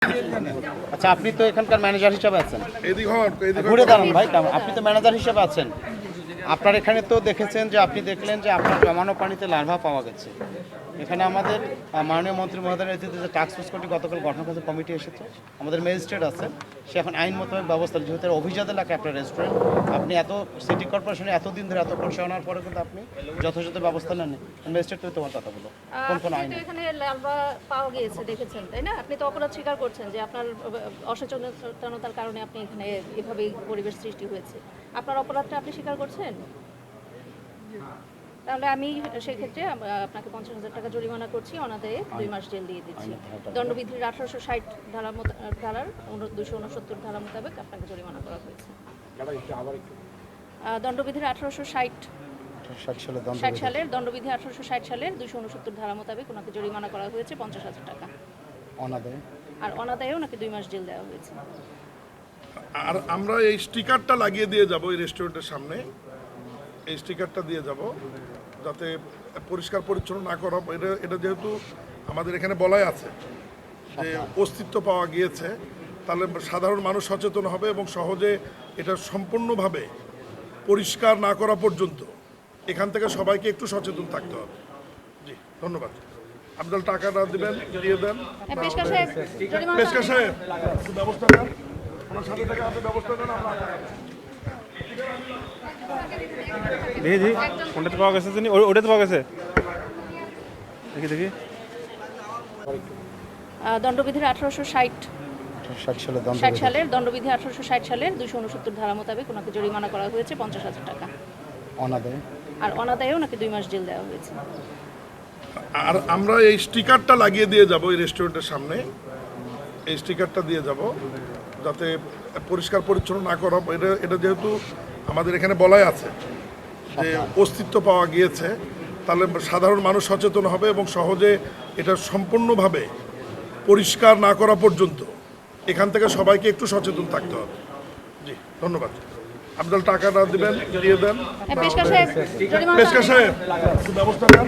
আচ্ছা, আপনি তো এখানকার ম্যানেজার হিসেবে আছেন, ঘুরে দাঁড়ান ভাই, আপনি তো ম্যানেজার হিসেবে আছেন। আপনার এখানে তো দেখেছেন যে আপনি দেখলেন যে আপনার জমানো পানিতে লার্ভা পাওয়া গেছে। এখানে আমাদের মাননীয় মন্ত্রী মহোদয়ের নেতৃত্বে যে টাস্ক ফোর্স গতকাল গঠন করেছে, কমিটি এসেছে, আমাদের ম্যাজিস্ট্রেট আছে, সে এখন আইন মোতাবেক ব্যবস্থা, যেহেতু অভিজাত এলাকা আপনার রেস্টুরেন্ট, আপনি এত সিটি কর্পোরেশনে এতদিন ধরে এত পরিষেবা নেওয়ার পরে কিন্তু আপনি যথাযথ ব্যবস্থা নেন। ম্যাজিস্ট্রেট তো তোমার কথা বলো, কোন কোন আইন এখানে লার্ভা পাওয়া গিয়েছে দেখেছেন, তাই না? আপনি তো অপরাধ স্বীকার করছেন যে আপনার অসচেতনতার কারণে আপনি এখানে এভাবে পরিবেশ সৃষ্টি হয়েছে। আপনার অপরাধটা আপনি স্বীকার করছেন? তাহলে আমি সেক্ষেত্রে আপনাকে 50,000 টাকা জরিমানা করছি, অনাদায়ে 2 মাস জেল দিয়ে দিচ্ছি। দণ্ডবিধির 1860 ধারার 269 ধারা মোতাবেক আপনাকে জরিমানা করা হয়েছে। দণ্ডবিধির 1860 সালের দণ্ডবিধি 1860 সালের 269 ধারা মোতাবেক ওনাকে জরিমানা করা হয়েছে 50,000 টাকা অনাদায়ে, আর অনাদায়ে ওনাকে 2 মাস জেল দেওয়া হয়েছে। আর আমরা এই স্টিকারটা লাগিয়ে দিয়ে যাব এই রেস্টুরেন্টের সামনে, এই স্টিকারটা দিয়ে যাব যাতে পরিষ্কার পরিচ্ছন্ন না করা। এটা যেহেতু আমাদের এখানে বলাই আছে যে অস্তিত্ব পাওয়া গিয়েছে, তাহলে সাধারণ মানুষ সচেতন হবে এবং সহজে এটা সম্পূর্ণভাবে পরিষ্কার না করা পর্যন্ত এখান থেকে সবাইকে একটু সচেতন থাকতে হবে। জি, ধন্যবাদ। আপনার টাকাটা দিবেন, দিয়ে দেন। পেশকা সাহেব ব্যবস্থা নেন, ওনার সাথে থেকে আপনি ব্যবস্থা নেন। আমরা দেখি কোনটাতে পাওয়া গেছে, ওটাতে পাওয়া গেছে, দেখি দণ্ডবিধির 1860 সালের দণ্ডবিধি 1860 সালের 269 ধারা মোতাবেক ওনাকে জরিমানা করা হয়েছে 50,000 টাকা অনাদায়ে, আর অনাদায়ে ওনাকে 2 মাস জেল দেওয়া হয়েছে। আর আমরা এই স্টিকারটা লাগিয়ে দিয়ে যাব এই রেস্টুরেন্টের সামনে, এই স্টিকারটা দিয়ে যাব যাতে পরিষ্কার পরিচ্ছন্ন না করা। এটা যেহেতু আমাদের এখানে বলাই আছে যে অস্তিত্ব পাওয়া গিয়েছে, তাহলে সাধারণ মানুষ সচেতন হবে এবং সহজে এটা সম্পূর্ণভাবে পরিষ্কার না করা পর্যন্ত এখান থেকে সবাইকে একটু সচেতন থাকতে হবে। জি, ধন্যবাদ। আপনার টাকাটা দিবেন, দিয়ে দেন। পেশকা সাহেব ব্যবস্থা নেন।